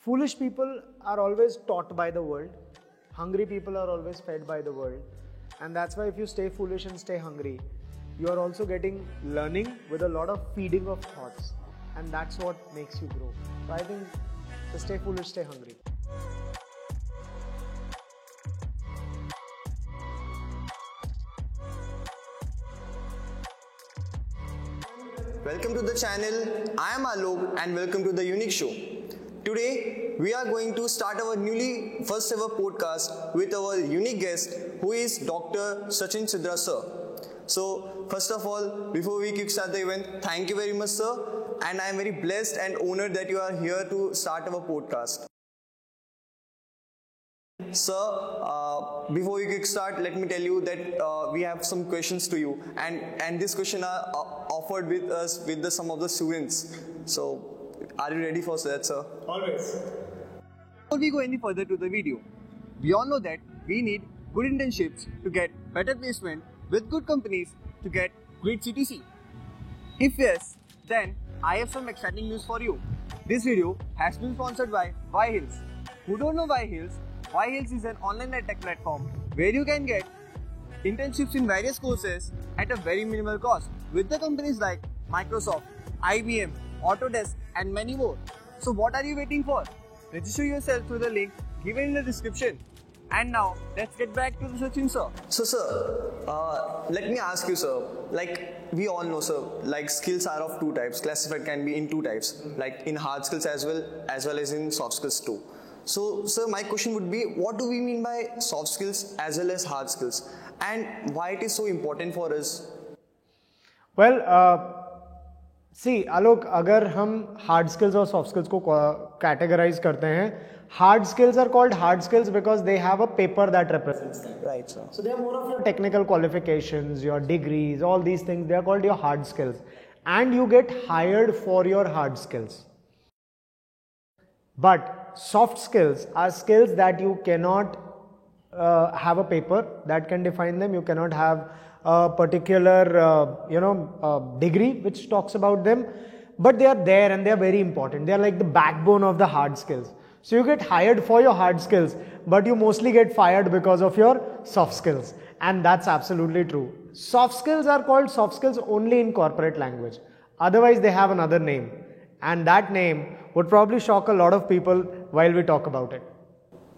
Foolish people are always taught by the world. Hungry people are always fed by the world. And that's why if you stay foolish and stay hungry, you are also getting learning with a lot of feeding of thoughts. And that's what makes you grow. So I think to stay foolish, stay hungry. Welcome to the channel. I am Alok and welcome to the Unique Show. Today we are going to start our newly first ever podcast with our unique guest who is Dr. Sachin Sidra sir. So first of all, before we kickstart the event, thank you very much sir, and I am very blessed and honored that you are here to start our podcast. Sir, before we kickstart, let me tell you that we have some questions to you, and this question are offered with us with some of the students. So, are you ready for that, sir? Always. Before we go any further to the video, we all know that we need good internships to get better placement with good companies to get great CTC. If yes, then I have some exciting news for you. This video has been sponsored by Y-Hills. Who don't know Y-Hills? Y-Hills is an online tech platform where you can get internships in various courses at a very minimal cost with the companies like Microsoft, IBM, Autodesk and many more. So what are you waiting for? Register yourself through the link given in the description. And now let's get back to the Sachin sir. So sir, let me ask you sir, like we all know sir, like skills are of two types, classified can be in two types, like in hard skills as well as in soft skills too. So, sir, my question would be, what do we mean by soft skills as well as hard skills, and why it is so important for us? Well, see, Alok, अगर हम hard skills और soft skills को categorize करते हैं, hard skills are called hard skills because they have a paper that represents them. Right, sir. So they are more of your technical qualifications, your degrees, all these things. They are called your hard skills, and you get hired for your hard skills. But soft skills are skills that you cannot have a paper that can define them. You cannot have a particular degree which talks about them, but they are there and they are very important. They are like the backbone of the hard skills. So you get hired for your hard skills, but you mostly get fired because of your soft skills, and that's absolutely true. Soft skills are called soft skills only in corporate language. Otherwise they have another name, and that name would probably shock a lot of people while we talk about it.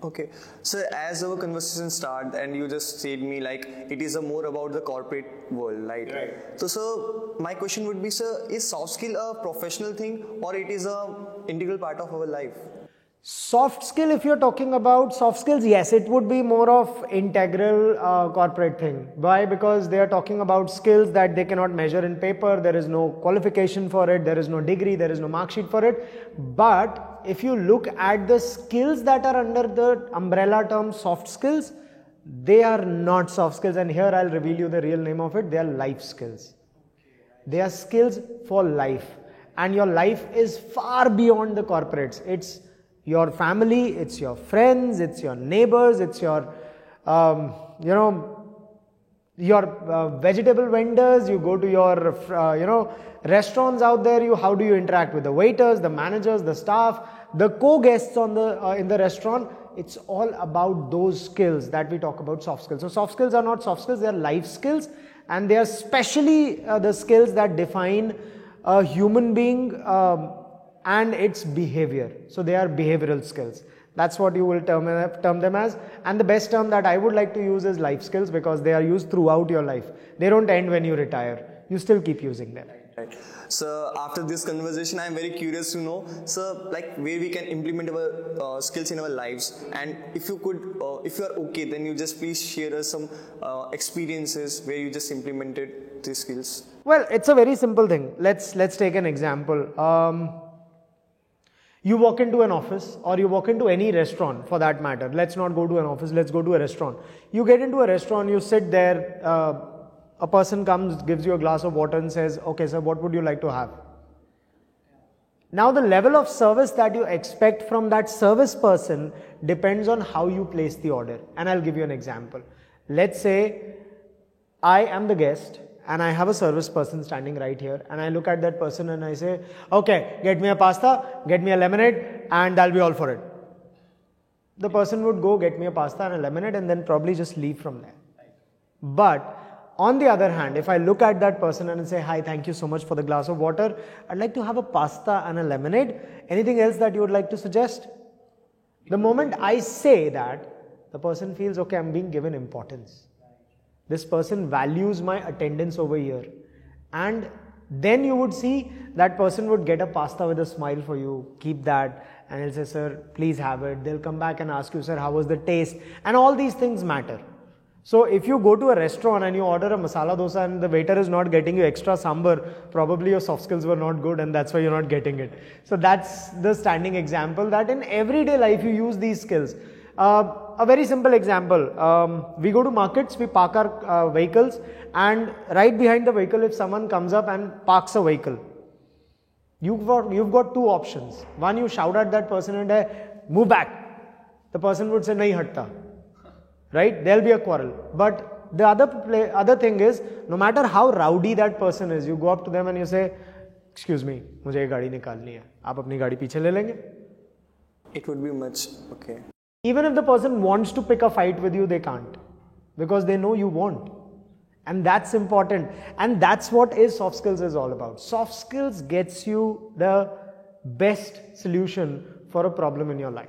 Okay, so as our conversation started and you just said me like it is more about the corporate world, right? So sir, my question would be sir, is soft skill a professional thing or it is a integral part of our life? Soft skill, if you're talking about soft skills, yes, it would be more of integral corporate thing. Why? Because they are talking about skills that they cannot measure in paper. There is no qualification for it. There is no degree. There is no mark sheet for it. But if you look at the skills that are under the umbrella term soft skills, they are not soft skills. And here I'll reveal you the real name of it. They are life skills. They are skills for life. And your life is far beyond the corporates. It's your family, it's your friends, it's your neighbors, it's your, vegetable vendors. You go to your, restaurants out there. How do you interact with the waiters, the managers, the staff, the co-guests on the in the restaurant? It's all about those skills that we talk about soft skills. So soft skills are not soft skills; they are life skills, and they are specially the skills that define a human being. And its behavior. So they are behavioral skills. That's what you will term them as. And the best term that I would like to use is life skills because they are used throughout your life. They don't end when you retire. You still keep using them. Right. So after this conversation, I am very curious to know, sir, like where we can implement our skills in our lives. And if you could, if you are okay, then you just please share us some experiences where you just implemented these skills. Well, it's a very simple thing. Let's take an example. You walk into an office or you walk into any restaurant for that matter. Let's not go to an office, let's go to a restaurant. You get into a restaurant, you sit there, a person comes, gives you a glass of water and says, okay sir, what would you like to have? Now the level of service that you expect from that service person depends on how you place the order. And I'll give you an example. Let's say I am the guest and I have a service person standing right here, and I look at that person and I say, okay, get me a pasta, get me a lemonade, and that'll be all for it. The person would go get me a pasta and a lemonade and then probably just leave from there. But on the other hand, if I look at that person and say, hi, thank you so much for the glass of water, I'd like to have a pasta and a lemonade. Anything else that you would like to suggest? The moment I say that, the person feels, okay, I'm being given importance. This person values my attendance over here. And then you would see that person would get a pasta with a smile for you, keep that, and he'll say, sir, please have it. They'll come back and ask you, sir, how was the taste? And all these things matter. So if you go to a restaurant and you order a masala dosa and the waiter is not getting you extra sambar, probably your soft skills were not good and that's why you're not getting it. So that's the standing example that in everyday life you use these skills. A very simple example, we go to markets, we park our vehicles, and right behind the vehicle if someone comes up and parks a vehicle, you've got two options. One, you shout at that person and move back. The person would say, nahi hatta. Right? There'll be a quarrel. But the other thing is, no matter how rowdy that person is, you go up to them and you say, excuse me, मुझे ये गाड़ी निकालनी है. आप अपनी गाड़ी पीछे ले लेंगे? It would be much okay. Even if the person wants to pick a fight with you, they can't. Because they know you won't. And that's important. And that's what soft skills is all about. Soft skills gets you the best solution for a problem in your life.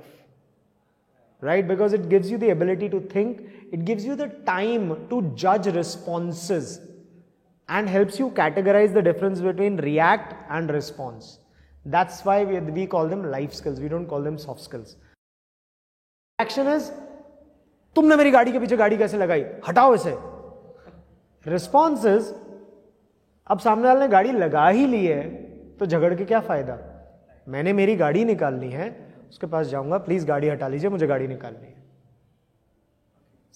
Right? Because it gives you the ability to think, it gives you the time to judge responses and helps you categorize the difference between react and response. That's why we call them life skills. We don't call them soft skills. Action is, तुमने मेरी गाड़ी के पीछे गाड़ी कैसे लगाई? हटाओ इसे. Response is, अब सामने वाले ने गाड़ी लगा ही ली है, तो झगड़ के क्या फायदा? मैंने मेरी गाड़ी निकालनी है, उसके पास जाऊंगा, प्लीज गाड़ी हटा लीजिए, मुझे गाड़ी निकालनी है.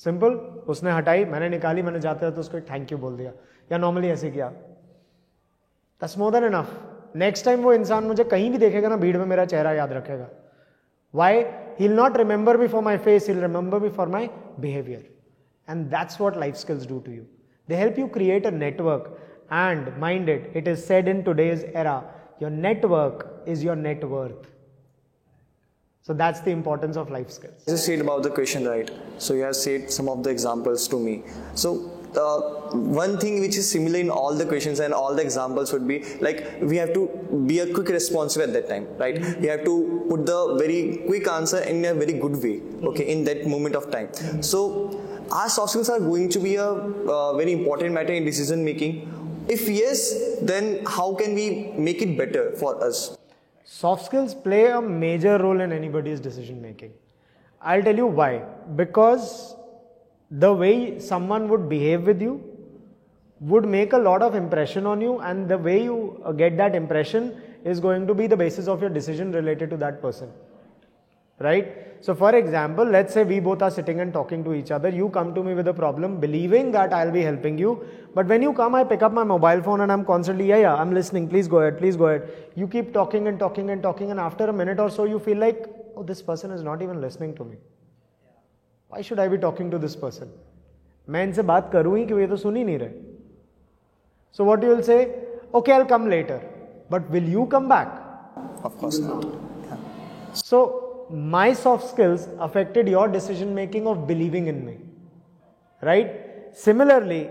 सिंपल. उसने हटाई, मैंने निकाली, मैंने जाते जाते उसको थैंक यू बोल दिया या नॉर्मली ऐसे किया. That's more than enough. Next time वो इंसान मुझे कहीं भी देखेगा ना, भीड़ में मेरा चेहरा याद रखेगा. Why? He'll not remember me for my face, he'll remember me for my behavior. And that's what life skills do to you. They help you create a network, and mind it, it is said in today's era, your network is your net worth. So that's the importance of life skills. You said about the question, right? So you have said some of the examples to me. So one thing which is similar in all the questions and all the examples would be like we have to be a quick responsive at that time, right? We have to put the very quick answer in a very good way, okay, in that moment of time. So our soft skills are going to be a very important matter in decision making. If yes, then how can we make it better for us? Soft skills play a major role in anybody's decision making. I'll tell you why. Because the way someone would behave with you would make a lot of impression on you, and the way you get that impression is going to be the basis of your decision related to that person. Right? So for example, let's say we both are sitting and talking to each other. You come to me with a problem, believing that I'll be helping you. But when you come, I pick up my mobile phone and I'm constantly, yeah, I'm listening. Please go ahead. Please go ahead. You keep talking and talking and talking. And after a minute or so, you feel like, oh, this person is not even listening to me. Why should I be talking to this person? मैं इनसे बात करूँ ही क्यों, ये तो सुन ही नहीं रहे. So what you will say? Okay, I'll come later. But will you come back? Of course not. Yeah. So my soft skills affected your decision making of believing in me. Right? Similarly,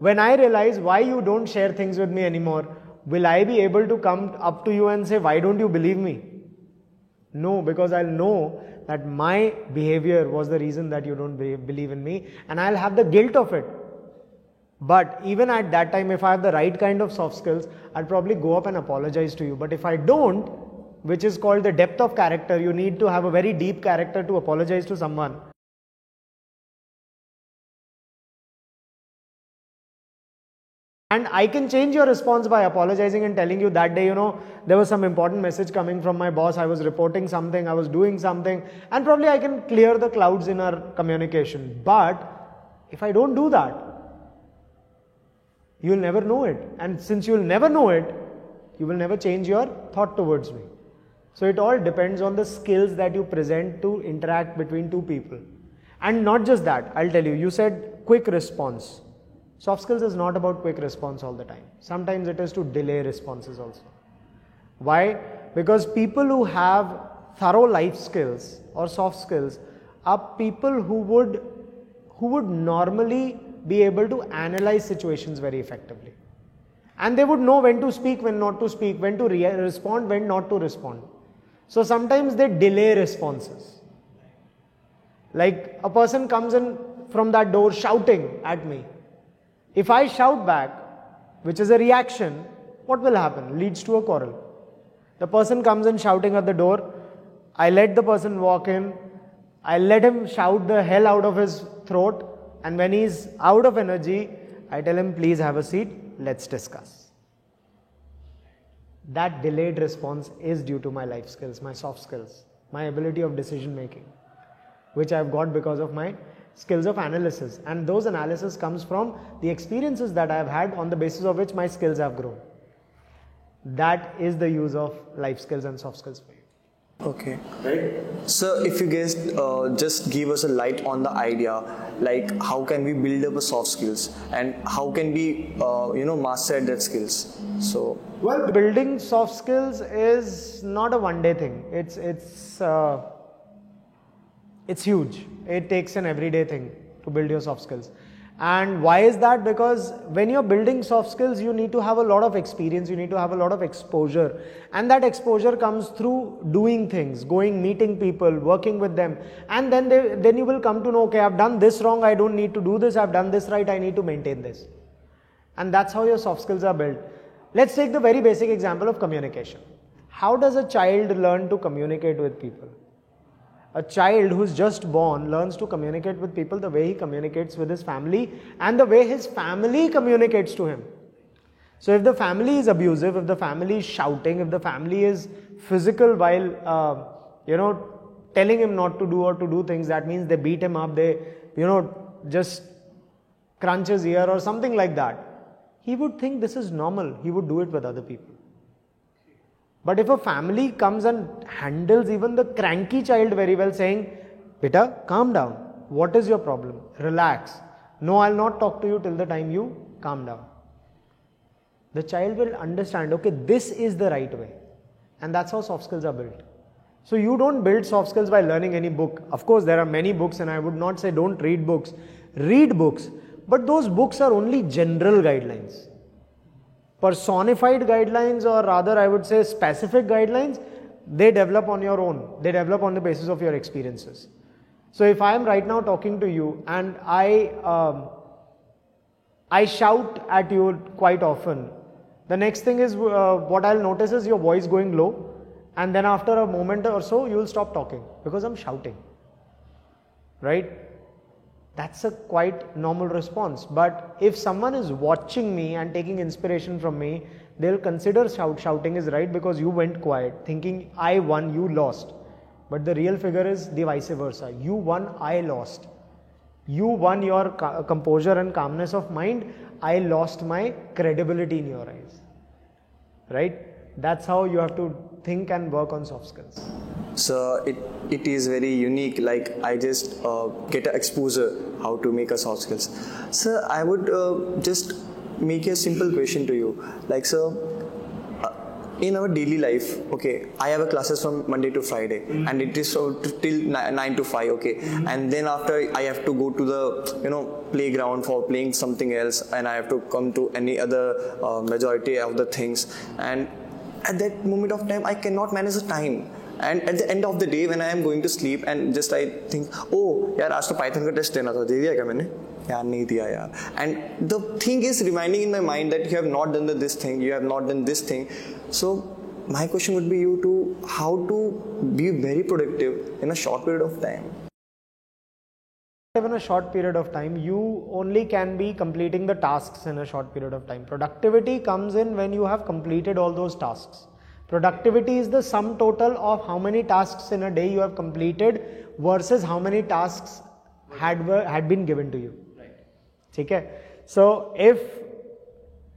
when I realize why you don't share things with me anymore, will I be able to come up to you and say, why don't you believe me? No, because I'll know that my behavior was the reason that you don't believe in me, and I'll have the guilt of it. But even at that time, if I have the right kind of soft skills, I'll probably go up and apologize to you. But if I don't, which is called the depth of character, you need to have a very deep character to apologize to someone. And I can change your response by apologizing and telling you that day, there was some important message coming from my boss. I was reporting something, I was doing something, and probably I can clear the clouds in our communication. But if I don't do that, you will never know it. And since you will never know it, you will never change your thought towards me. So it all depends on the skills that you present to interact between two people. And not just that, I'll tell you, you said quick response. Soft skills is not about quick response all the time. Sometimes it is to delay responses also. Why? Because people who have thorough life skills or soft skills are people who would normally be able to analyze situations very effectively. And they would know when to speak, when not to speak, when to respond, when not to respond. So sometimes they delay responses. Like a person comes in from that door shouting at me. If I shout back, which is a reaction, what will happen? Leads to a quarrel. The person comes in shouting at the door. I let the person walk in. I let him shout the hell out of his throat. And when he's out of energy, I tell him, please have a seat. Let's discuss. That delayed response is due to my life skills, my soft skills, my ability of decision making, which I've got because of my skills of analysis. And those analysis comes from the experiences that I've had, on the basis of which my skills have grown. That is the use of life skills and soft skills for you. Okay. Right. So if you guys just give us a light on the idea, like how can we build up a soft skills and how can we master that skills? So well, building soft skills is not a one-day thing. It's huge. It takes an everyday thing to build your soft skills. And why is that? Because when you're building soft skills, you need to have a lot of experience, you need to have a lot of exposure. And that exposure comes through doing things, going, meeting people, working with them. And then you will come to know, okay, I've done this wrong, I don't need to do this, I've done this right, I need to maintain this. And that's how your soft skills are built. Let's take the very basic example of communication. How does a child learn to communicate with people? A child who's just born learns to communicate with people the way he communicates with his family and the way his family communicates to him. So if the family is abusive, if the family is shouting, if the family is physical while, telling him not to do or to do things, that means they beat him up, they, just crunch his ear or something like that. He would think this is normal. He would do it with other people. But if a family comes and handles even the cranky child very well, saying, Beta, calm down. What is your problem? Relax. No, I'll not talk to you till the time you calm down. The child will understand, okay, this is the right way. And that's how soft skills are built. So you don't build soft skills by learning any book. Of course, there are many books and I would not say don't read books. Read books. But those books are only general guidelines. Personified guidelines, or rather I would say specific guidelines, they develop on your own. They develop on the basis of your experiences. So if I am right now talking to you and I shout at you quite often, the next thing is what I'll notice is your voice going low, and then after a moment or so you will stop talking because I'm shouting. Right? That's a quite normal response. But if someone is watching me and taking inspiration from me, they'll consider shouting is right because you went quiet, thinking I won, you lost. But the real figure is the vice versa. You won, I lost. You won your composure and calmness of mind. I lost my credibility in your eyes. Right? That's how you have to think and work on soft skills. So it is very unique, like I just get an exposure how to make a soft skills. So I would just make a simple question to you, like in our daily life, okay, I have a classes from Monday to Friday and it is till 9 to 5, okay, and then after I have to go to the playground for playing something else, and I have to come to any other majority of the things, and at that moment of time I cannot manage the time. And at the end of the day when I am going to sleep and just I think, oh यार आज तो Python का test देना था, दे दिया क्या मैंने? यार नहीं दिया यार. And the thing is reminding in my mind that you have not done this thing, you have not done this thing. So my question would be you to how to be very productive in a short period of time. In a short period of time, you only can be completing the tasks in a short period of time. Productivity comes in when you have completed all those tasks. Productivity is the sum total of how many tasks in a day you have completed versus how many tasks had been given to you. Right. Okay? So if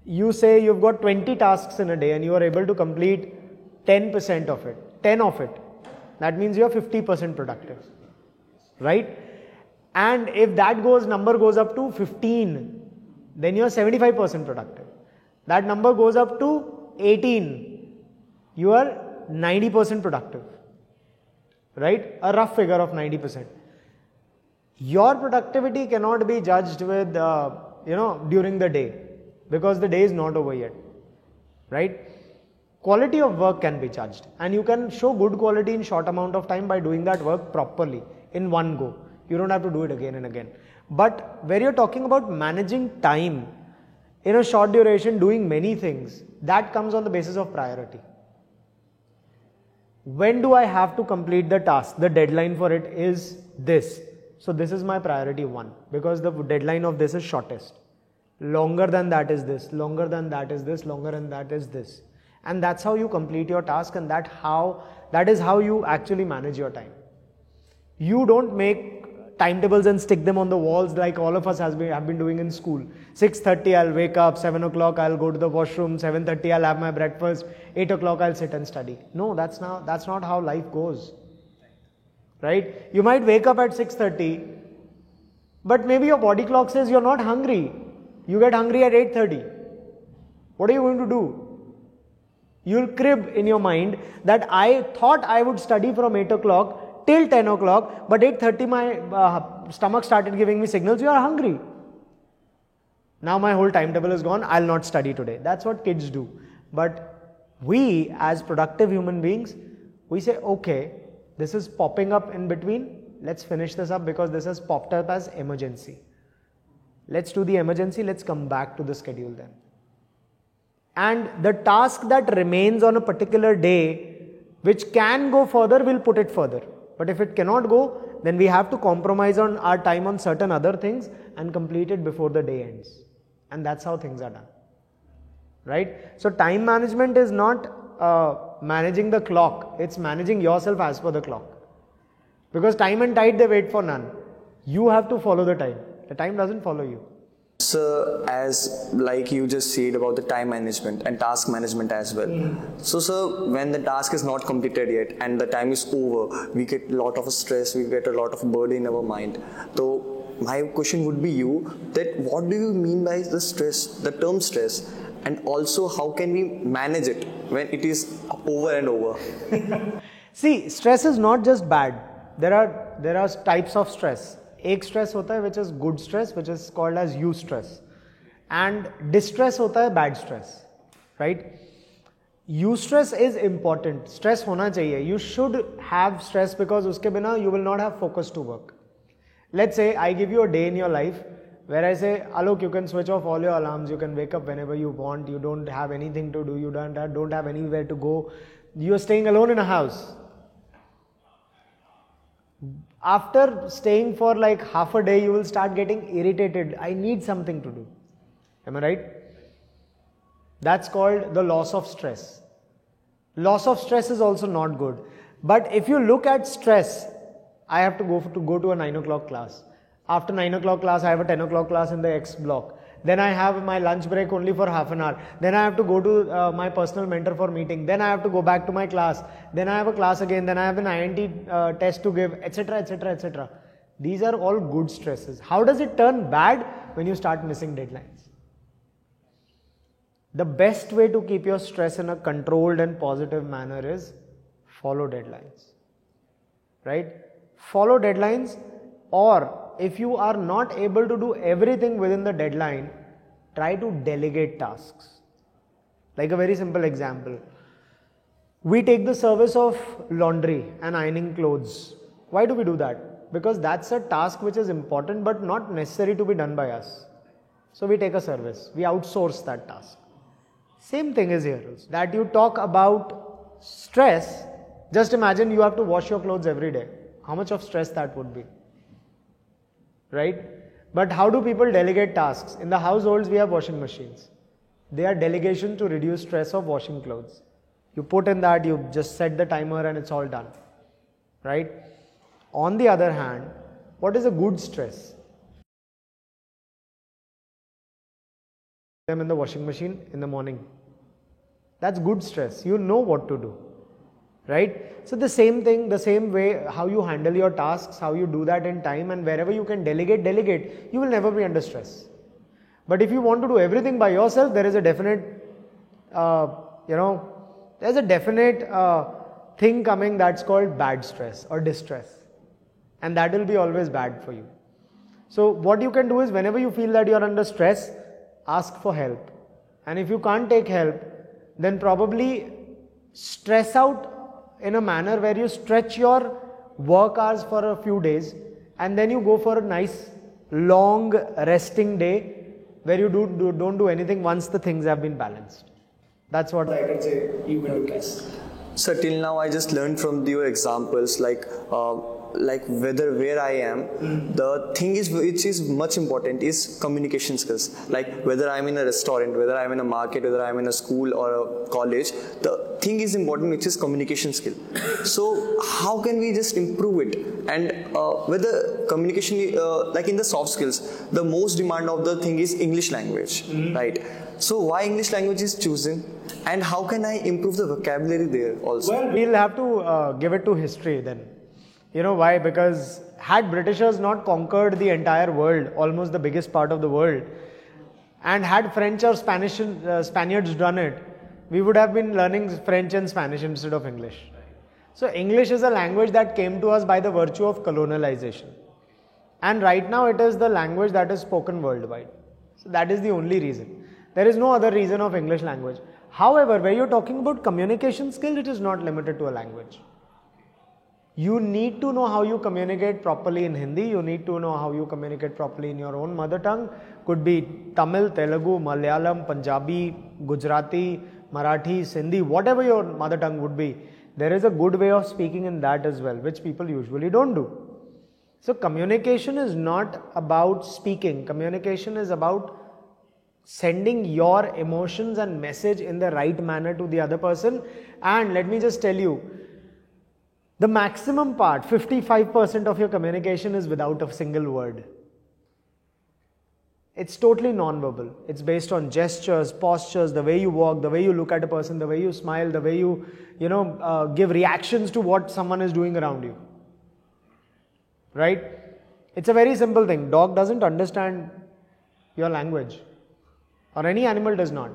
you say you've got 20 tasks in a day and you are able to complete 10% of it, 10 of it, that means you are 50% productive. Right? And if that number goes up to 15, then you are 75% productive. That number goes up to 18, you are 90% productive, right? A rough figure of 90%. Your productivity cannot be judged with, during the day, because the day is not over yet, right? Quality of work can be judged, and you can show good quality in short amount of time by doing that work properly in one go. You don't have to do it again and again. But where you're talking about managing time in a short duration, doing many things, that comes on the basis of priority. When do I have to complete the task? The deadline for it is this. So this is my priority 1, because the deadline of this is shortest. Longer than that is this, longer than that is this, longer than that is this. And that's how you complete your task, and that is how you actually manage your time. You don't make timetables and stick them on the walls like all of us have been doing in school. 6:30 I'll wake up, 7 o'clock I'll go to the washroom, 7:30 I'll have my breakfast, 8 o'clock I'll sit and study. No, that's not how life goes. Right? You might wake up at 6:30, but maybe your body clock says you're not hungry. You get hungry at 8:30. What are you going to do? You'll crib in your mind that I thought I would study from 8 o'clock till 10 o'clock, but 8:30 my stomach started giving me signals, you are hungry. Now my whole timetable is gone, I'll not study today. That's what kids do. But we as productive human beings, we say, okay, this is popping up in between, let's finish this up because this has popped up as emergency. Let's do the emergency, let's come back to the schedule then. And the task that remains on a particular day, which can go further, we'll put it further. But if it cannot go, then we have to compromise on our time on certain other things and complete it before the day ends. And that's how things are done. Right? So time management is not managing the clock, it's managing yourself as per the clock. Because time and tide, they wait for none. You have to follow the time. The time doesn't follow you. Sir, as like you just said about the time management and task management as well. So sir, when the task is not completed yet and the time is over, we get a lot of stress, we get a lot of burden in our mind. So my question would be that what do you mean by the stress, the term stress, and also how can we manage it when it is over and over? See, stress is not just bad. There are types of stress. एक stress होता है which is good stress, which is called as eustress, and distress होता है bad stress, right? Eustress is important. Stress होना चाहिए. You should have stress because उसके बिना you will not have focus to work. Let's say I give you a day in your life where I say, Alok, you can switch off all your alarms, you can wake up whenever you want, you don't have anything to do, you don't have anywhere to go, you are staying alone in a house. After staying for like half a day, you will start getting irritated. I need something to do. Am I right? That's called the loss of stress. Loss of stress is also not good. But if you look at stress, I have to go to a 9 o'clock class. After 9 o'clock class, I have a 10 o'clock class in the X block. Then I have my lunch break only for half an hour. Then I have to go to my personal mentor for meeting. Then I have to go back to my class. Then I have a class again. Then I have an INT test to give, etc., etc., etc. These are all good stresses. How does it turn bad? When you start missing deadlines. The best way to keep your stress in a controlled and positive manner is follow deadlines. Right? Follow deadlines, or if you are not able to do everything within the deadline, try to delegate tasks. Like a very simple example. We take the service of laundry and ironing clothes. Why do we do that? Because that's a task which is important but not necessary to be done by us. So we take a service. We outsource that task. Same thing is here. That you talk about stress, just imagine you have to wash your clothes every day. How much of stress that would be? Right? But how do people delegate tasks? In the households, we have washing machines. They are delegation to reduce stress of washing clothes. You put in that, you just set the timer and it's all done. Right? On the other hand, what is a good stress? Them in the washing machine in the morning. That's good stress. You know what to do. Right? So the same thing, the same way how you handle your tasks, how you do that in time, and wherever you can delegate, you will never be under stress. But if you want to do everything by yourself, there is a definite, there's a definite thing coming that's called bad stress or distress. And that will be always bad for you. So what you can do is, whenever you feel that you are under stress, ask for help. And if you can't take help, then probably stress out in a manner where you stretch your work hours for a few days, and then you go for a nice long resting day where you don't do anything once the things have been balanced. That's what I can say you can do, guys. So till now I just learned from your examples, like where I am, the thing is which is much important is communication skills. Like whether I'm in a restaurant, whether I'm in a market, whether I'm in a school or a college, the thing is important, which is communication skill. So how can we just improve it? And whether communication, like in the soft skills, the most demand of the thing is English language, right? So why English language is chosen, and how can I improve the vocabulary there also? Well, we'll have to give it to history then. You know why? Because had Britishers not conquered the entire world, almost the biggest part of the world, and had French or Spaniards done it, we would have been learning French and Spanish instead of English. So English is a language that came to us by the virtue of colonialization. And right now it is the language that is spoken worldwide. So that is the only reason. There is no other reason of English language. However, when you're talking about communication skill, it is not limited to a language. You need to know how you communicate properly in Hindi. You need to know how you communicate properly in your own mother tongue. Could be Tamil, Telugu, Malayalam, Punjabi, Gujarati, Marathi, Sindhi, whatever your mother tongue would be. There is a good way of speaking in that as well, which people usually don't do. So communication is not about speaking. Communication is about sending your emotions and message in the right manner to the other person. And let me just tell you, the maximum part, 55% of your communication is without a single word. It's totally non-verbal. It's based on gestures, postures, the way you walk, the way you look at a person, the way you smile, the way you give reactions to what someone is doing around you. Right? It's a very simple thing. Dog doesn't understand your language. Or any animal does not.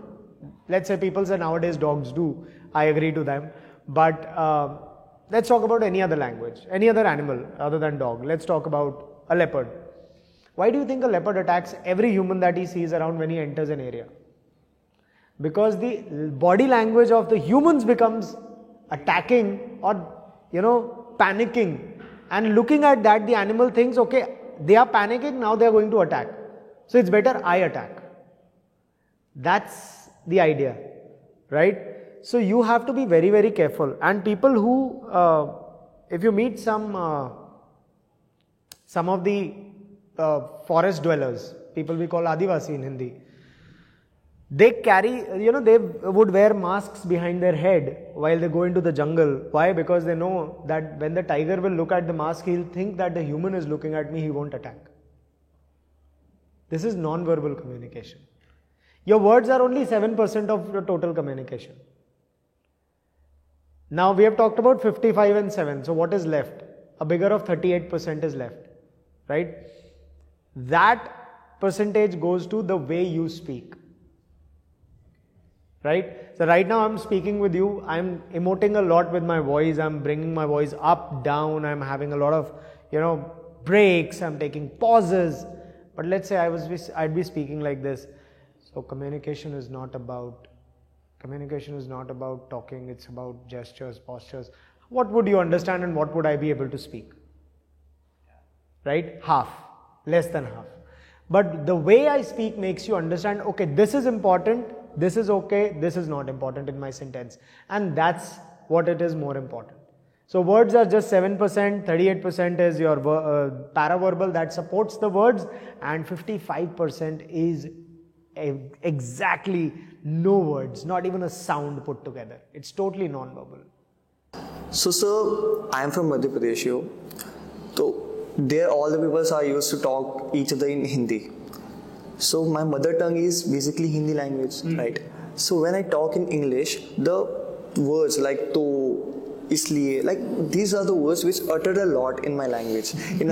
Let's say people say nowadays dogs do. I agree to them. But let's talk about any other language, any other animal other than dog. Let's talk about a leopard. Why do you think a leopard attacks every human that he sees around when he enters an area? Because the body language of the humans becomes attacking or, panicking. And looking at that, the animal thinks, okay, they are panicking, now they are going to attack. So it's better I attack. That's the idea, right? So you have to be very, very careful. And people who, if you meet some of the forest dwellers, people we call Adivasi in Hindi, they carry, they would wear masks behind their head while they go into the jungle. Why? Because they know that when the tiger will look at the mask, he'll think that the human is looking at me, he won't attack. This is non-verbal communication. Your words are only 7% of your total communication. Now we have talked about 55 and 7. So what is left? A bigger of 38% is left, right? That percentage goes to the way you speak, right? So right now I'm speaking with you. I'm emoting a lot with my voice. I'm bringing my voice up, down. I'm having a lot of, breaks. I'm taking pauses. But let's say I'd be speaking like this. So communication is not about talking, it's about gestures, postures. What would you understand and what would I be able to speak? Right? Half, less than half. But the way I speak makes you understand, okay, this is important, this is okay, this is not important in my sentence. And that's what it is more important. So words are just 7%, 38% is your paraverbal that supports the words, and 55% is exactly no words, not even a sound put together. It's totally non-verbal. So sir, I am from Madhya Pradesh. So there all the people are used to talk each other in Hindi. So my mother tongue is basically Hindi language, right? So when I talk in English, the words like to, isliye, like these are the words which uttered a lot in my language, in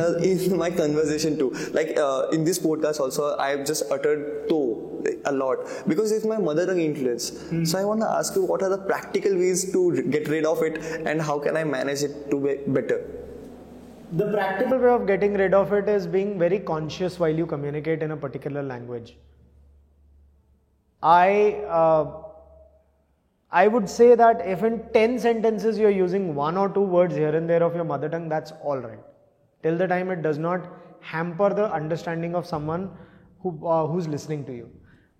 my conversation too. Like in this podcast also, I have just uttered to. a lot because it's my mother tongue influence. So I want to ask you, what are the practical ways to get rid of it, and how can I manage it to be better? The practical way of getting rid of it is being very conscious while you communicate in a particular language. I would say that if in 10 sentences you're using 1 or 2 words here and there of your mother tongue, that's alright. Till the time it does not hamper the understanding of someone who's listening to you.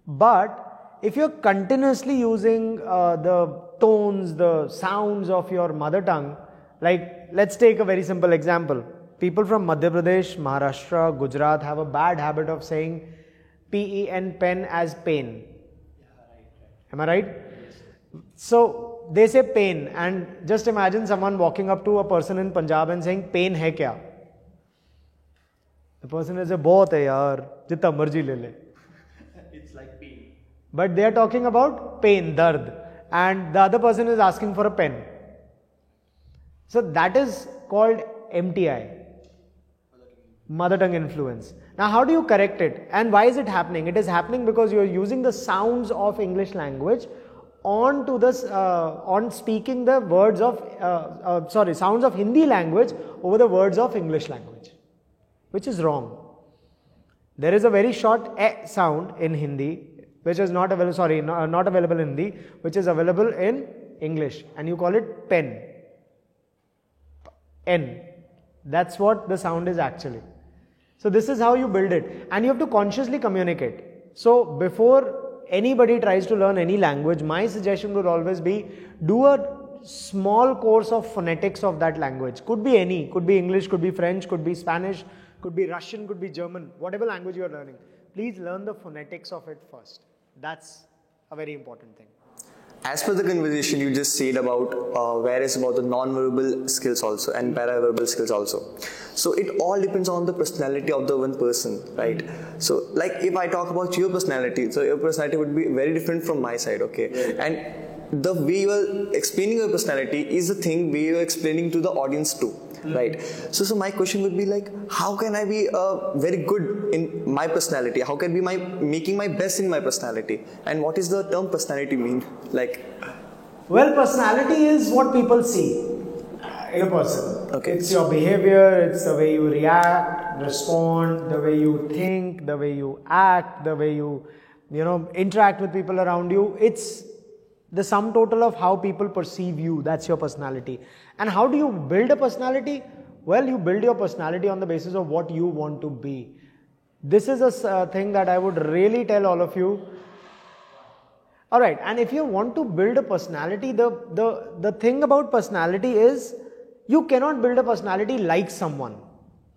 But if you're continuously using the tones, the sounds of your mother tongue, like let's take a very simple example. People from Madhya Pradesh, Maharashtra, Gujarat have a bad habit of saying P-E-N, pen as pain. Am I right? So they say pain, and just imagine someone walking up to a person in Punjab and saying pain hai kya? The person will say bahut hai yaar, jitna marzi le le. It's like pain. But they are talking about pain, dard, and the other person is asking for a pen. So that is called MTI, mother tongue influence. Now how do you correct it, and why is it happening? It is happening because you are using the sounds of English language on speaking the words of sounds of Hindi language over the words of English language, which is wrong. There is a very short e sound in Hindi which is not available, not available in Hindi, which is available in English, and you call it pen. N. That's what the sound is actually. So this is how you build it, and you have to consciously communicate. So before anybody tries to learn any language, my suggestion would always be do a small course of phonetics of that language. Could be any, could be English, could be French, could be Spanish, could be Russian, could be German, whatever language you are learning. Please learn the phonetics of it first. That's a very important thing. As per the conversation you just said about various about the non-verbal skills also and paraverbal skills also. So it all depends on the personality of the one person, right? So like if I talk about your personality, so your personality would be very different from my side, okay? And the way you are explaining your personality is the thing way you are explaining to the audience too. Right. So my question would be like, how can I be very good in my personality? How can I be making my best in my personality? And what is the term personality mean? Like, well, personality is what people see in a person. Okay. It's your behavior, it's the way you react, respond, the way you think, the way you act, the way you interact with people around you. It's the sum total of how people perceive you. That's your personality. And how do you build a personality? Well, you build your personality on the basis of what you want to be. This is a thing that I would really tell all of you. Alright, and if you want to build a personality, the thing about personality is you cannot build a personality like someone.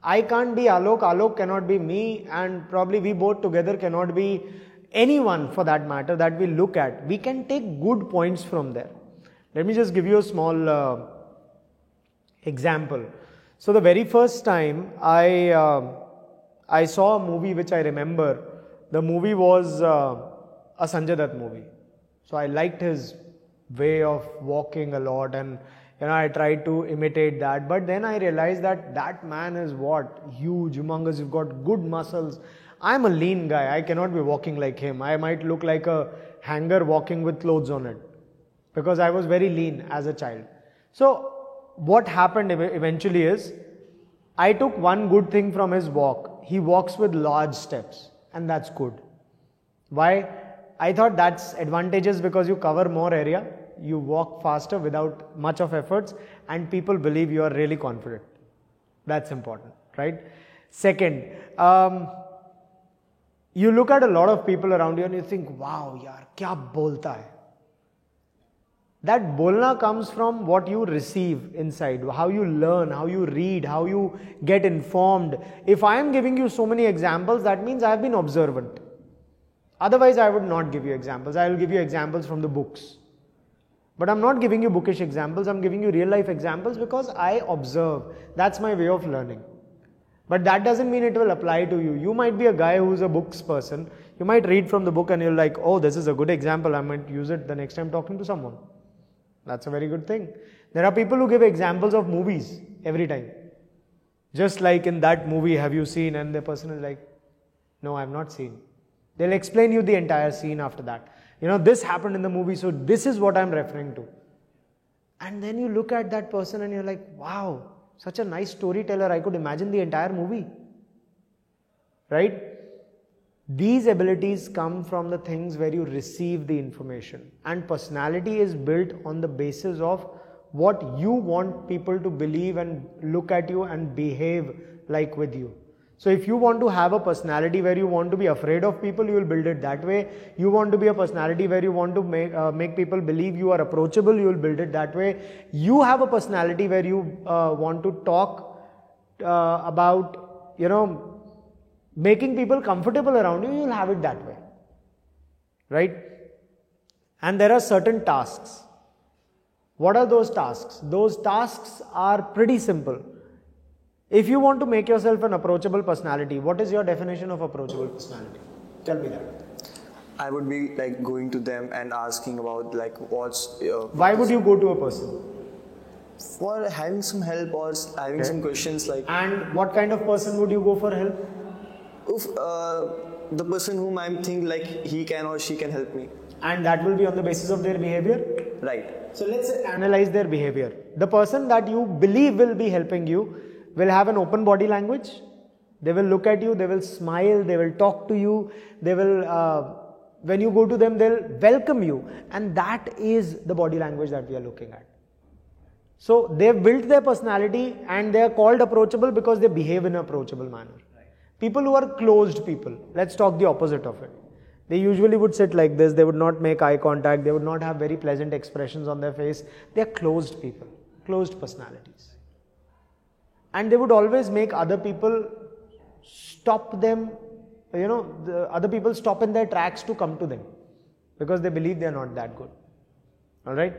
I can't be Alok, Alok cannot be me, and probably we both together cannot be anyone for that matter that we look at. We can take good points from there. Let me just give you a small example. So the very first time I saw a movie which I remember, the movie was a Sanjay Dutt movie. So I liked his way of walking a lot, and I tried to imitate that. But then I realized that man is what? Huge, humongous, you've got good muscles. I'm a lean guy, I cannot be walking like him. I might look like a hanger walking with clothes on it, because I was very lean as a child. So what happened eventually is, I took one good thing from his walk. He walks with large steps, and that's good. Why? I thought that's advantageous because you cover more area, you walk faster without much of efforts, and people believe you are really confident. That's important, right? Second, you look at a lot of people around you and you think, wow, yaar, kya bolta hai? That bolna comes from what you receive inside, how you learn, how you read, how you get informed. If I am giving you so many examples, that means I have been observant. Otherwise, I would not give you examples. I will give you examples from the books. But I'm not giving you bookish examples, I'm giving you real life examples because I observe. That's my way of learning. But that doesn't mean it will apply to you. You might be a guy who's a books person. You might read from the book and you're like, oh, this is a good example. I might use it the next time talking to someone. That's a very good thing. There are people who give examples of movies every time. Just like in that movie, have you seen? And the person is like, no, I have not seen. They'll explain you the entire scene after that. You know, this happened in the movie, so this is what I'm referring to. And then you look at that person and you're like, wow, such a nice storyteller, I could imagine the entire movie. Right? These abilities come from the things where you receive the information. And personality is built on the basis of what you want people to believe and look at you and behave like with you. So if you want to have a personality where you want to be afraid of people, you will build it that way. You want to be a personality where you want to make people believe you are approachable, you will build it that way. You have a personality where you want to talk about, you know, making people comfortable around you, you will have it that way. Right? And there are certain tasks. What are those tasks? Those tasks are pretty simple. If you want to make yourself an approachable personality, what is your definition of approachable personality? Tell me that. I would be like going to them and asking about like what's... Why would you go to a person? For having some help or having some questions like... And what kind of person would you go for help? If the person whom I'm thinking like he can or she can help me. And that will be on the basis of their behavior? Right. So let's analyze their behavior. The person that you believe will be helping you will have an open body language. They will look at you, they will smile, they will talk to you, they will, when you go to them, they'll welcome you. And that is the body language that we are looking at. So they've built their personality and they are called approachable because they behave in an approachable manner. People who are closed people, let's talk the opposite of it. They usually would sit like this, they would not make eye contact, they would not have very pleasant expressions on their face. They are closed people, closed personalities. And they would always make other people stop them, you know, the other people stop in their tracks to come to them because they believe they are not that good. Alright?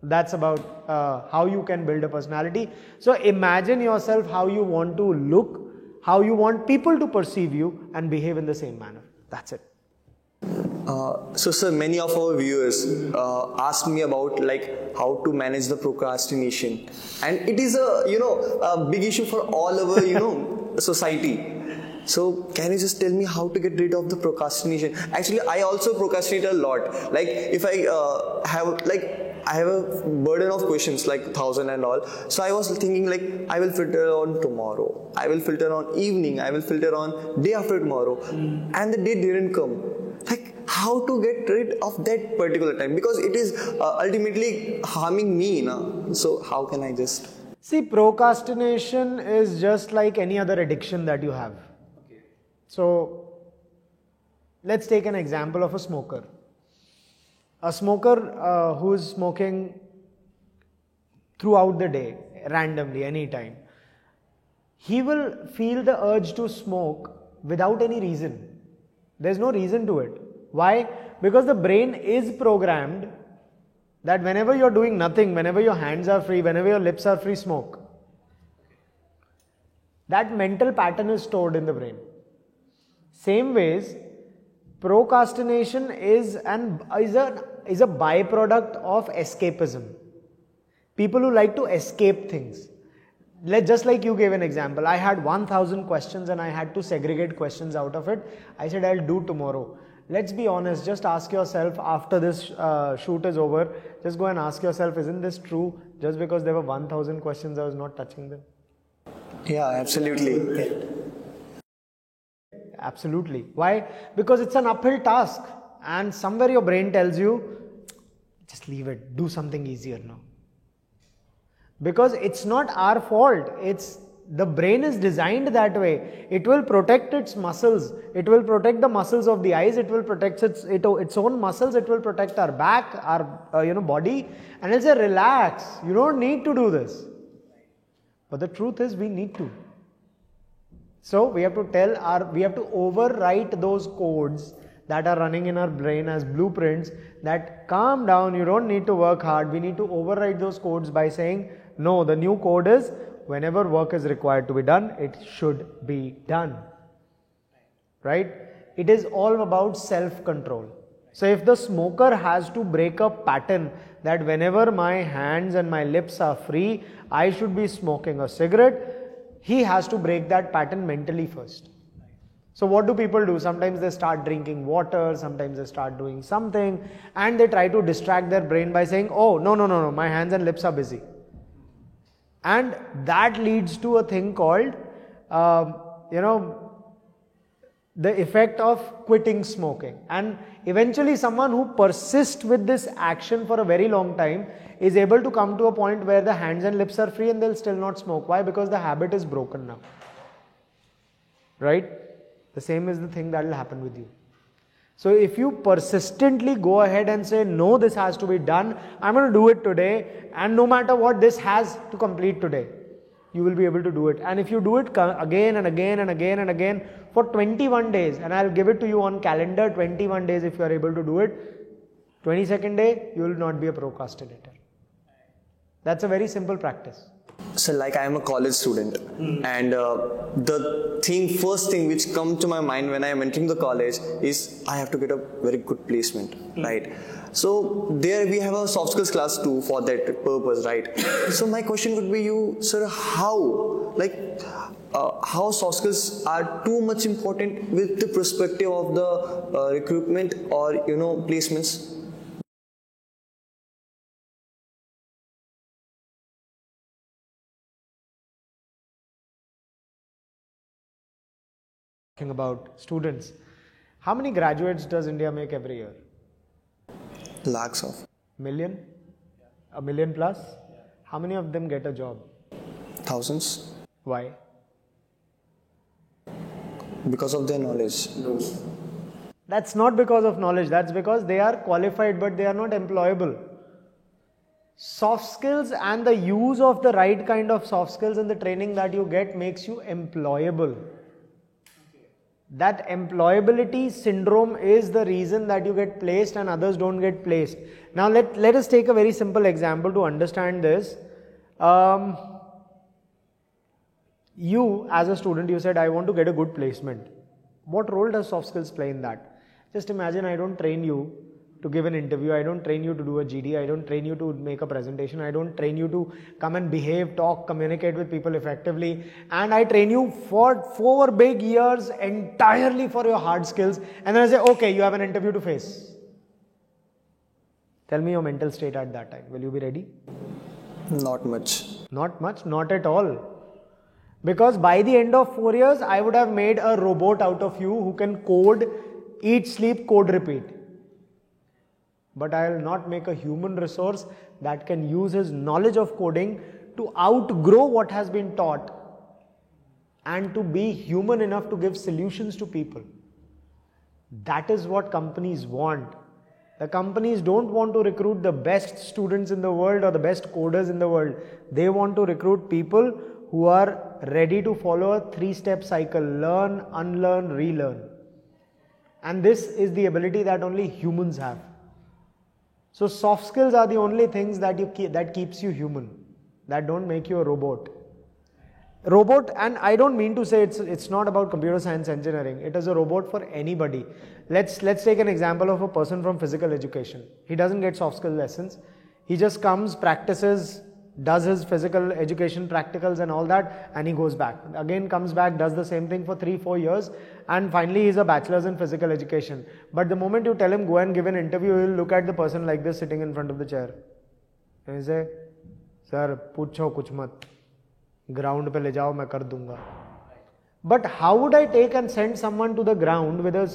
That's about how you can build a personality. So imagine yourself how you want to look, how you want people to perceive you and behave in the same manner. That's it. So sir, many of our viewers asked me about like how to manage the procrastination, and it is a a big issue for all over society. So can you just tell me how to get rid of the procrastination? Actually, I also procrastinate a lot. Like if I have a burden of questions like 1,000 and all. So I was thinking like I will filter on tomorrow, I will filter on evening, I will filter on day after tomorrow, and the day didn't come. Like how to get rid of that particular time, because it is ultimately harming me now. So how can I just... See, procrastination is just like any other addiction that you have. So let's take an example of a smoker. A smoker who is smoking throughout the day, randomly, anytime, he will feel the urge to smoke without any reason. There's no reason to it. Why? Because the brain is programmed that whenever you're doing nothing, whenever your hands are free, whenever your lips are free, smoke. That mental pattern is stored in the brain. Same ways, procrastination is a byproduct of escapism. People who like to escape things. Just like you gave an example, I had 1,000 questions and I had to segregate questions out of it. I said I'll do tomorrow. Let's be honest, just ask yourself after this shoot is over, just go and ask yourself, isn't this true? Just because there were 1,000 questions, I was not touching them. Yeah, absolutely. Absolutely. Why? Because it's an uphill task and somewhere your brain tells you, just leave it, do something easier now. Because it's not our fault, the brain is designed that way. It will protect its muscles, it will protect the muscles of the eyes, it will protect its own muscles, it will protect our back, our body, and it'll say relax, you don't need to do this. But the truth is we need to. So we have to overwrite those codes that are running in our brain as blueprints that calm down, you don't need to work hard. We need to overwrite those codes by saying, no, the new code is whenever work is required to be done, it should be done. Right? It is all about self-control. So if the smoker has to break a pattern that whenever my hands and my lips are free, I should be smoking a cigarette, he has to break that pattern mentally first. So what do people do? Sometimes they start drinking water, sometimes they start doing something, and they try to distract their brain by saying, oh, no, my hands and lips are busy. And that leads to a thing called, the effect of quitting smoking. And eventually someone who persists with this action for a very long time is able to come to a point where the hands and lips are free and they'll still not smoke. Why? Because the habit is broken now. Right? The same is the thing that will happen with you. So if you persistently go ahead and say, no, this has to be done, I'm going to do it today, and no matter what, this has to complete today, you will be able to do it. And if you do it again and again and again and again for 21 days, and I'll give it to you on calendar, 21 days if you are able to do it, 22nd day, you will not be a procrastinator. That's a very simple practice. So like I am a college student, and the first thing which comes to my mind when I am entering the college is I have to get a very good placement, right? So there we have a soft skills class too for that purpose, right? So my question would be you, sir, how soft skills are too much important with the perspective of the recruitment or placements? About students, how many graduates does India make every year? Lakhs of. Million? A million plus? How many of them get a job? Thousands. Why? Because of their knowledge. That's not because of knowledge, that's because they are qualified but they are not employable. Soft skills and the use of the right kind of soft skills and the training that you get makes you employable. That employability syndrome is the reason that you get placed and others don't get placed. Now let us take a very simple example to understand this. You as a student, you said, I want to get a good placement. What role does soft skills play in that? Just imagine I don't train you to give an interview, I don't train you to do a GD, I don't train you to make a presentation, I don't train you to come and behave, talk, communicate with people effectively, and I train you for 4 big years entirely for your hard skills, and then I say, okay, you have an interview to face. Tell me your mental state at that time. Will you be ready? Not much. Not much, not at all. Because by the end of 4 years, I would have made a robot out of you who can code, eat, sleep, code, repeat. But I will not make a human resource that can use his knowledge of coding to outgrow what has been taught and to be human enough to give solutions to people. That is what companies want. The companies don't want to recruit the best students in the world or the best coders in the world. They want to recruit people who are ready to follow a 3-step cycle: learn, unlearn, relearn. And this is the ability that only humans have. So soft skills are the only things that keeps you human, that don't make you a robot. And I don't mean to say it's not about computer science engineering. It is a robot for anybody. Let's take an example of a person from physical education. He doesn't get soft skill lessons. He just comes, practices, does his physical education practicals and all that, and he goes back. Again comes back, does the same thing for 3-4 years, and finally he's a bachelor's in physical education. But the moment you tell him go and give an interview, he'll look at the person like this sitting in front of the chair. And he say, Sir, pucho kuch mat. Ground pe le jao, main kar dunga. But how would I take and send someone to the ground with a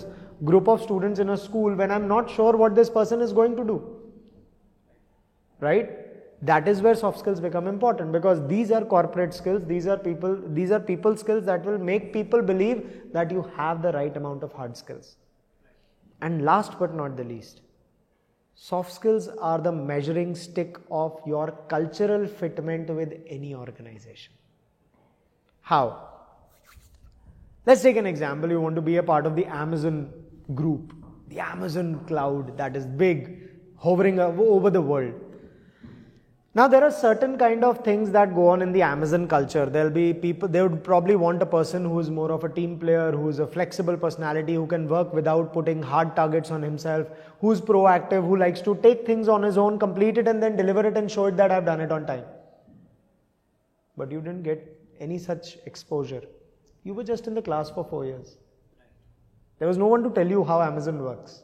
group of students in a school when I'm not sure what this person is going to do? Right? That is where soft skills become important, because these are corporate skills, these are people skills that will make people believe that you have the right amount of hard skills. And last but not the least, soft skills are the measuring stick of your cultural fitment with any organization. How? Let's take an example. You want to be a part of the Amazon group, the Amazon cloud that is big, hovering over the world. Now there are certain kind of things that go on in the Amazon culture. There'll be people, they would probably want a person who is more of a team player, who is a flexible personality, who can work without putting hard targets on himself, who's proactive, who likes to take things on his own, complete it and then deliver it and show it that I've done it on time. But you didn't get any such exposure. You were just in the class for 4 years. There was no one to tell you how Amazon works.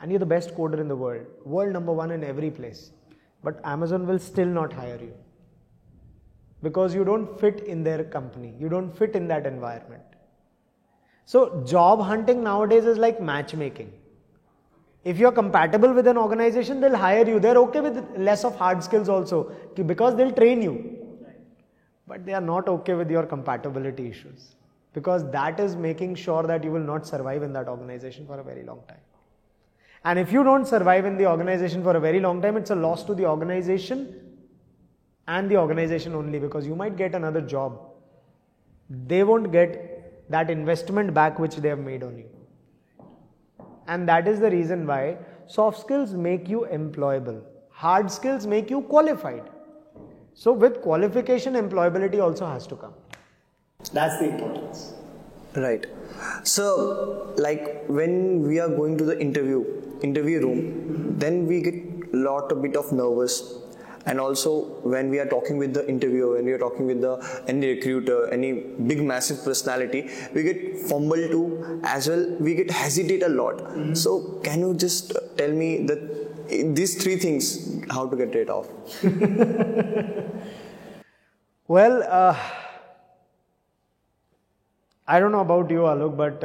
And you're the best coder in the world. World number one in every place. But Amazon will still not hire you. Because you don't fit in their company. You don't fit in that environment. So job hunting nowadays is like matchmaking. If you're compatible with an organization, they'll hire you. They're okay with less of hard skills also because they'll train you. But they are not okay with your compatibility issues. Because that is making sure that you will not survive in that organization for a very long time. And if you don't survive in the organization for a very long time, it's a loss to the organization and the organization only, because you might get another job. They won't get that investment back which they have made on you. And that is the reason why soft skills make you employable. Hard skills make you qualified. So with qualification, employability also has to come. That's the importance. Right. So, like when we are going to the interview room, then we get a bit of nervous. And also when we are talking with the interviewer, when we are talking with any recruiter, any big massive personality, we get fumbled too as well. We get hesitate a lot. So can you just tell me that these three things, how to get rid of? Well, I don't know about you, Alok, but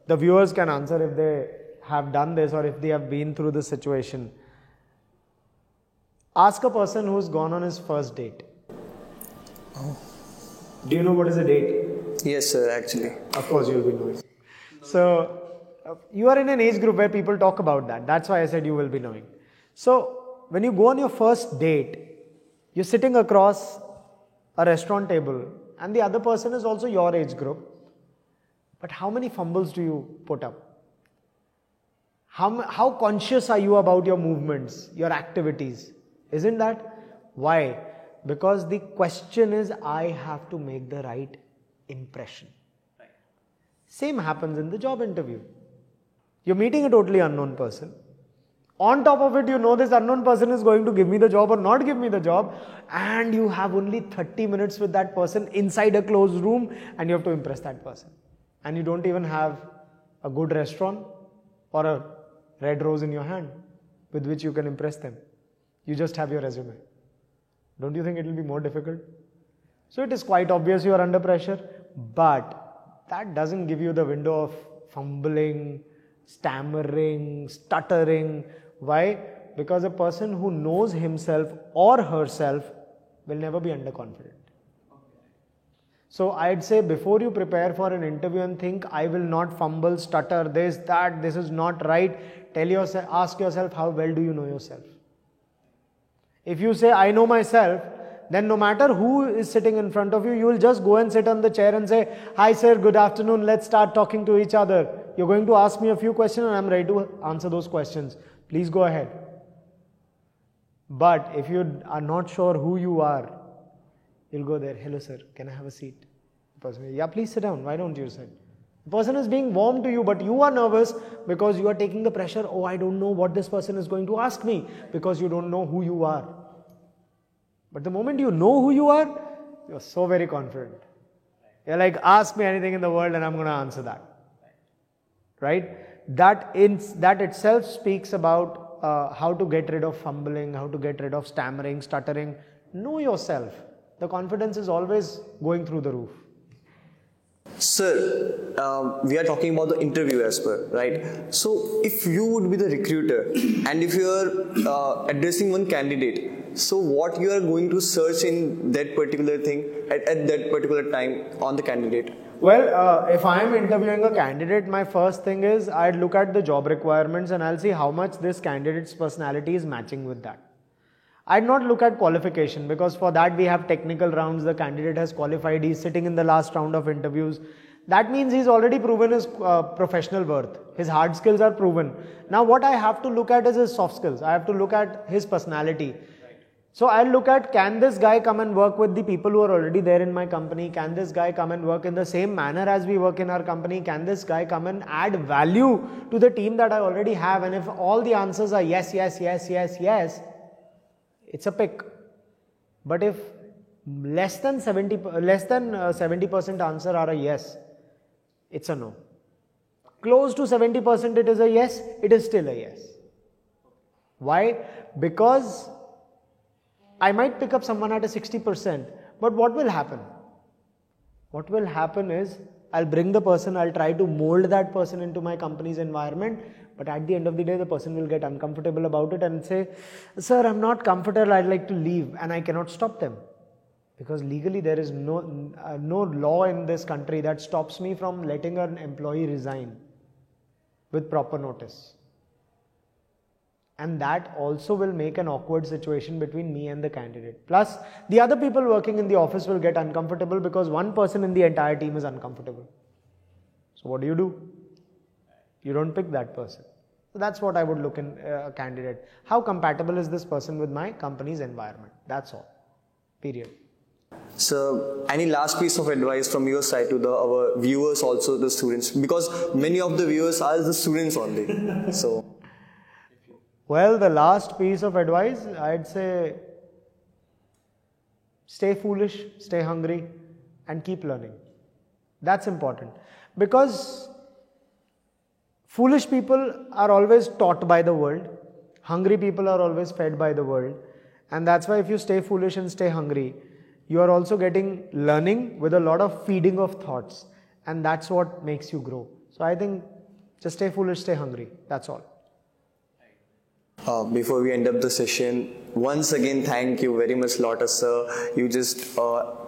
the viewers can answer if they have done this or if they have been through this situation. Ask a person who's gone on his first date. Oh. Do you know what is a date? Yes, sir, actually. Of course, you'll be knowing. So, you are in an age group where people talk about that. That's why I said you will be knowing. So, when you go on your first date, you're sitting across a restaurant table and the other person is also your age group. But how many fumbles do you put up? How conscious are you about your movements, your activities? Isn't that? Why? Because the question is, I have to make the right impression. Right. Same happens in the job interview. You're meeting a totally unknown person. On top of it, you know this unknown person is going to give me the job or not give me the job. And you have only 30 minutes with that person inside a closed room and you have to impress that person. And you don't even have a good restaurant or a red rose in your hand with which you can impress them. You just have your resume. Don't you think it will be more difficult? So it is quite obvious you are under pressure, but that doesn't give you the window of fumbling, stammering, stuttering. Why? Because a person who knows himself or herself will never be underconfident. So I'd say before you prepare for an interview and think, I will not fumble, stutter, this, that, this is not right, ask yourself, how well do you know yourself? If you say, I know myself, then no matter who is sitting in front of you, you will just go and sit on the chair and say, hi sir, good afternoon, let's start talking to each other. You're going to ask me a few questions and I'm ready to answer those questions. Please go ahead. But if you are not sure who you are, you'll go there, hello sir, can I have a seat? The person will, yeah, please sit down, why don't you sit? The person is being warm to you, but you are nervous because you are taking the pressure, oh, I don't know what this person is going to ask me, because you don't know who you are. But the moment you know who you are, you're so very confident. You're like, ask me anything in the world and I'm going to answer that. Right? That itself speaks about how to get rid of fumbling, how to get rid of stammering, stuttering. Know yourself. The confidence is always going through the roof. Sir, we are talking about the interview as per, right? So, if you would be the recruiter and if you are addressing one candidate, so what you are going to search in that particular thing at that particular time on the candidate? Well, if I am interviewing a candidate, my first thing is I'd look at the job requirements and I'll see how much this candidate's personality is matching with that. I'd not look at qualification, because for that we have technical rounds. The candidate has qualified, he's sitting in the last round of interviews. That means he's already proven his professional worth. His hard skills are proven. Now what I have to look at is his soft skills. I have to look at his personality. So I'll look at, can this guy come and work with the people who are already there in my company? Can this guy come and work in the same manner as we work in our company? Can this guy come and add value to the team that I already have? And if all the answers are yes, yes, yes, yes, yes, it's a pick. But if less than 70% answer are a yes, it's a no. close to 70% it is a yes, it is still a yes. Why? Because I might pick up someone at a 60%, but what will happen? What will happen is I'll bring the person, I'll try to mold that person into my company's environment, but at the end of the day, the person will get uncomfortable about it and say, sir, I'm not comfortable, I'd like to leave, and I cannot stop them. Because legally there is no law in this country that stops me from letting an employee resign with proper notice. And that also will make an awkward situation between me and the candidate. Plus, the other people working in the office will get uncomfortable because one person in the entire team is uncomfortable. So what do? You don't pick that person. So that's what I would look in a candidate. How compatible is this person with my company's environment? That's all. Period. So, any last piece of advice from your side to our viewers, also the students? Because many of the viewers are the students only. So. Well, the last piece of advice, I'd say, stay foolish, stay hungry, and keep learning. That's important. Because foolish people are always taught by the world. Hungry people are always fed by the world. And that's why if you stay foolish and stay hungry, you are also getting learning with a lot of feeding of thoughts. And that's what makes you grow. So I think just stay foolish, stay hungry. That's all. Before we end up the session, once again, thank you very much, Lotus sir. You just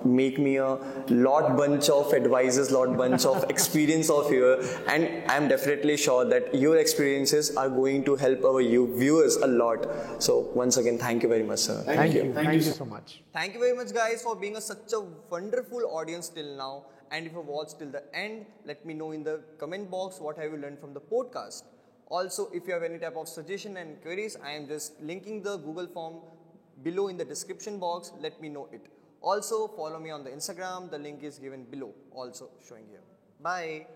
make me a bunch of advices, bunch of experience of here, and I'm definitely sure that your experiences are going to help our viewers a lot. So once again, thank you very much, sir. Thank you. Thank you so much. Thank you very much, guys, for being such a wonderful audience till now. And if you watched till the end, let me know in the comment box what have you learned from the podcast. Also, if you have any type of suggestion and queries, I am just linking the Google form below in the description box. Let me know it. Also, follow me on the Instagram. The link is given below, also showing here. Bye.